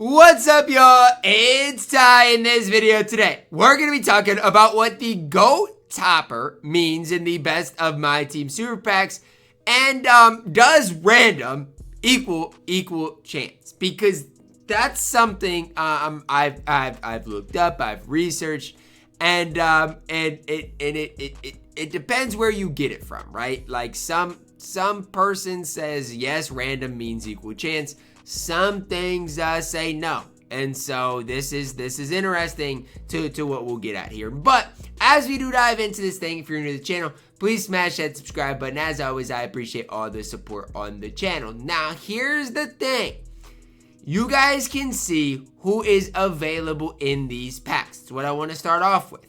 What's up, y'all? It's Ty. In this video today, we're going to be talking about what the GOAT topper means in the best of my team super packs, and does random equal chance? Because that's something I've looked up, I've researched, and it depends where you get it from, right? Like some person says yes, random means equal chance. Some things say no, and so this is interesting to what we'll get at here. But as we do dive into this thing, if you're new to the channel, please smash that subscribe button. As always, I appreciate all the support on the channel. Now, here's the thing. You guys can see who is available in these packs. That's what I want to start off with.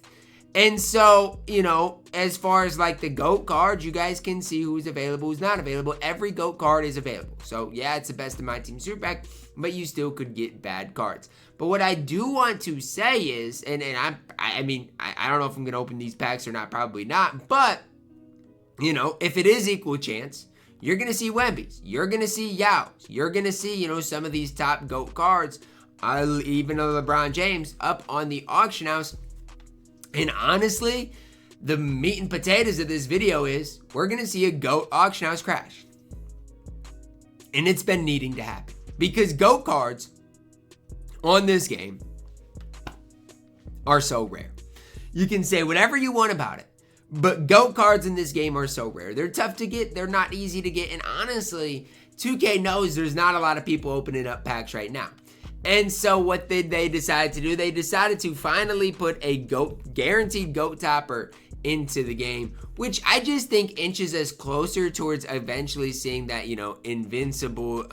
And so, you know, as far as like the GOAT cards, you guys can see who's available, who's not available. Every GOAT card is available. So yeah, it's the best of my team super pack, but you still could get bad cards. But what I do want to say is, and I mean, I don't know if I'm going to open these packs or not, probably not. But, you know, if it is equal chance, you're going to see Wemby's. You're going to see Yao's. You're going to see, you know, some of these top GOAT cards, even a LeBron James up on the auction house. And honestly, the meat and potatoes of this video is we're going to see a GOAT auction house crash. And it's been needing to happen because GOAT cards on this game are so rare. You can say whatever you want about it, but GOAT cards in this game are so rare. They're tough to get. They're not easy to get. And honestly, 2K knows there's not a lot of people opening up packs right now. And so what did they decide to do? They decided to finally put a guaranteed GOAT topper into the game, which I just think inches us closer towards eventually seeing that, you know, Invincible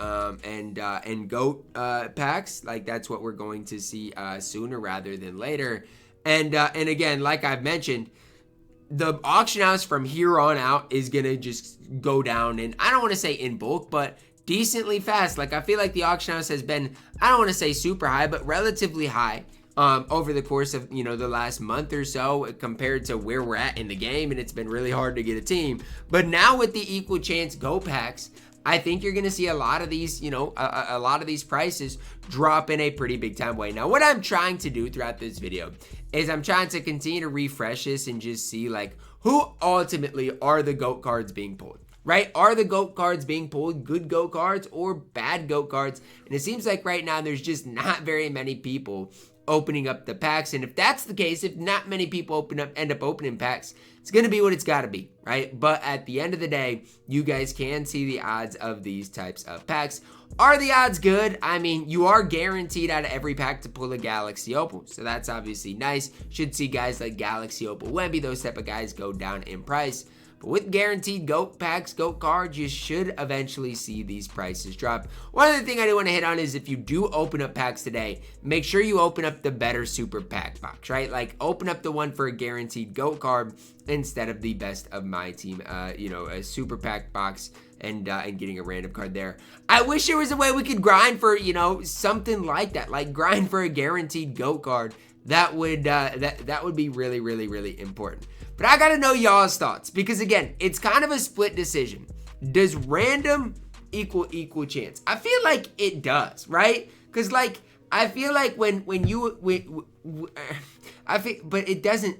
and GOAT packs. Like that's what we're going to see sooner rather than later. And again, like I've mentioned, the auction house from here on out is gonna just go down, and I don't want to say in bulk, but decently fast. Like I feel like the auction house has been, I don't want to say super high, but relatively high over the course of, you know, the last month or so compared to where we're at in the game, and it's been really hard to get a team. But now with the equal chance GOAT packs, I think you're going to see a lot of these, you know, a lot of these prices drop in a pretty big time way. Now, what I'm trying to do throughout this video is I'm trying to continue to refresh this and just see like who ultimately are the GOAT cards being pulled. Right? Are the GOAT cards being pulled good GOAT cards or bad GOAT cards? And it seems like right now there's just not very many people opening up the packs. And if that's the case, if not many people end up opening packs, it's going to be what it's got to be, right? But at the end of the day, you guys can see the odds of these types of packs. Are the odds good? I mean, you are guaranteed out of every pack to pull a Galaxy Opal. So that's obviously nice. Should see guys like Galaxy Opal Wemby, those type of guys go down in price. But with guaranteed GOAT packs, GOAT cards, you should eventually see these prices drop. One other thing I do want to hit on is if you do open up packs today, make sure you open up the better super pack box, right? Like open up the one for a guaranteed GOAT card instead of the best of my team, you know, a super pack box and getting a random card there. I wish there was a way we could grind for, you know, something like that, like grind for a guaranteed GOAT card. That would be really important. But I gotta know y'all's thoughts because again, it's kind of a split decision. Does random equal chance? I feel like it does, right? Because like I feel like I feel, but it doesn't.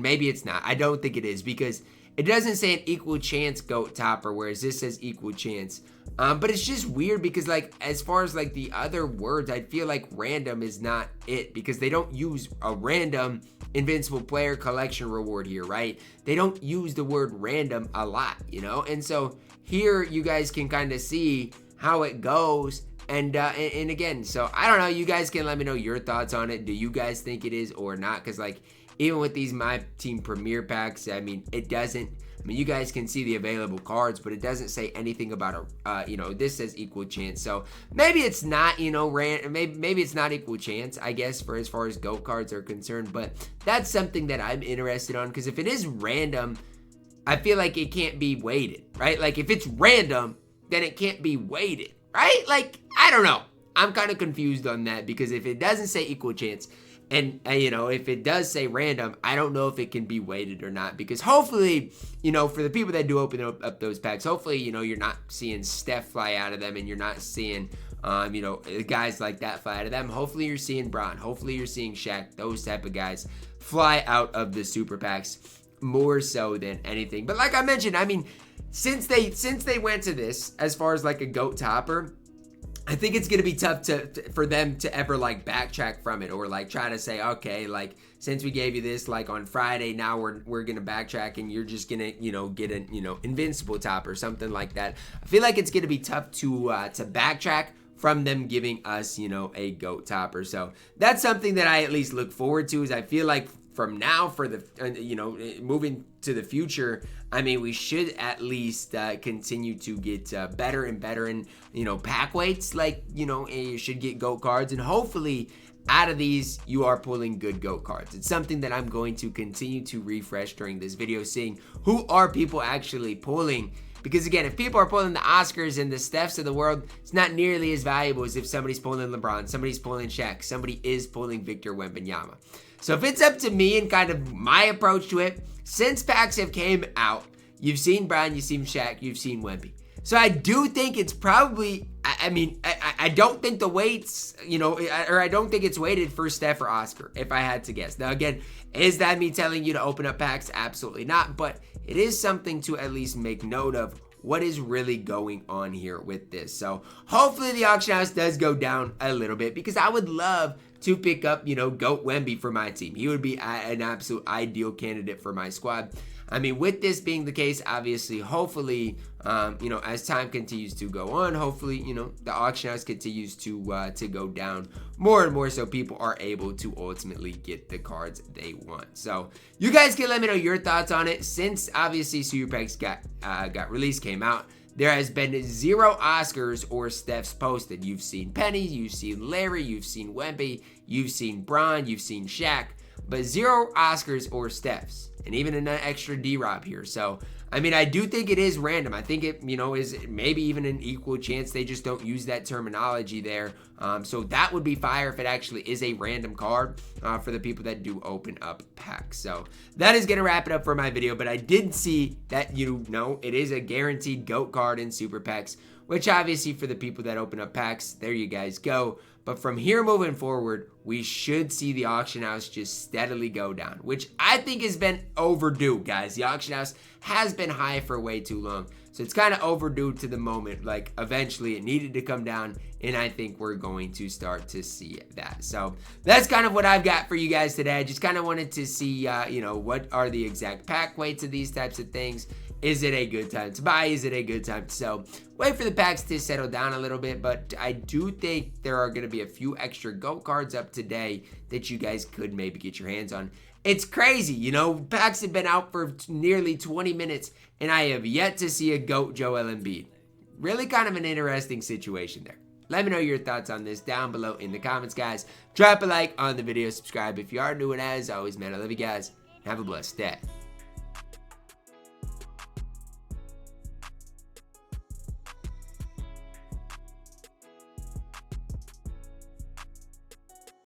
Maybe it's not. I don't think it is because it doesn't say an equal chance GOAT topper, whereas this says equal chance. But it's just weird because like as far as like the other words, I feel like random is not it because they don't use a random Invincible player collection reward here, right? They don't use the word random a lot, you know? And so here you guys can kind of see how it goes. And again, so I don't know, you guys can let me know your thoughts on it. Do you guys think it is or not? Because like even with these My Team Premier packs, I mean, it doesn't, I mean, you guys can see the available cards, but it doesn't say anything about you know, this says equal chance. So maybe it's not, you know, maybe it's not equal chance, I guess, for as far as GOAT cards are concerned. But that's something that I'm interested on because if it is random, I feel like it can't be weighted, right? Like if it's random, then it can't be weighted, right? Like, I don't know. I'm kind of confused on that because if it doesn't say equal chance, and you know, if it does say random, I don't know if it can be weighted or not because hopefully, you know, for the people that do open up those packs, hopefully, you know, you're not seeing Steph fly out of them and you're not seeing You know, guys like that fly out of them. Hopefully you're seeing Bron. Hopefully you're seeing Shaq. Those type of guys fly out of the super packs more so than anything. But like I mentioned, I mean, since they went to this as far as like a GOAT topper, I think it's going to be tough for them to ever like backtrack from it, or like try to say, okay, like since we gave you this like on Friday, now we're going to backtrack and you're just going to, you know, get an, you know, Invincible top or something like that. I feel like it's going to be tough to backtrack from them giving us, you know, a GOAT topper. So that's something that I at least look forward to, is I feel like from now for the, you know, moving to the future, I mean, we should at least continue to get better and better in, you know, pack weights. Like, you know, you should get GOAT cards, and hopefully out of these you are pulling good GOAT cards. It's something that I'm going to continue to refresh during this video, seeing who are people actually pulling. Because again, if people are pulling the Oscars and the Stephs of the world, it's not nearly as valuable as if somebody's pulling LeBron, somebody's pulling Shaq, somebody is pulling Victor Wembanyama. So if it's up to me and kind of my approach to it, since packs have came out, you've seen Bron, you've seen Shaq, you've seen Wemby. So I do think it's probably, I don't think the weights, you know, or I don't think it's weighted for Steph or Oscar, if I had to guess. Now again, is that me telling you to open up packs? Absolutely not, but it is something to at least make note of what is really going on here with this. So hopefully the auction house does go down a little bit, because I would love to pick up, you know, GOAT Wemby for my team. He would be an absolute ideal candidate for my squad. I mean, with this being the case, obviously, hopefully, you know, as time continues to go on, hopefully, you know, the auction house continues to go down more and more, so people are able to ultimately get the cards they want. So you guys can let me know your thoughts on it. Since obviously Super Packs got released, came out, there has been 0 Oscars or Stephs posted. You've seen Penny, you've seen Larry, you've seen Wemby, you've seen Bron, you've seen Shaq, but 0 Oscars or Stephs, and even an extra D-Rob here. So, I mean, I do think it is random. I think it, you know, is maybe even an equal chance they just don't use that terminology there. So that would be fire if it actually is a random card for the people that do open up packs. So that is going to wrap it up for my video, but I did see that, you know, it is a guaranteed GOAT card in Super Packs, which obviously for the people that open up packs, there you guys go. But from here moving forward, we should see the auction house just steadily go down, which I think has been overdue, guys. The auction house has been high for way too long. So it's kind of overdue to the moment. Like, eventually it needed to come down, and I think we're going to start to see that. So that's kind of what I've got for you guys today. I just kind of wanted to see, you know, what are the exact pack weights of these types of things. Is it a good time to buy? Is it a good time to sell? Wait for the packs to settle down a little bit, but I do think there are going to be a few extra GOAT cards up today that you guys could maybe get your hands on. It's crazy, you know, packs have been out for nearly 20 minutes, and I have yet to see a GOAT Joel Emiid. Really kind of an interesting situation there. Let me know your thoughts on this down below in the comments, guys. Drop a like on the video, subscribe if you are new, and as always, man, I love you guys. Have a blessed day.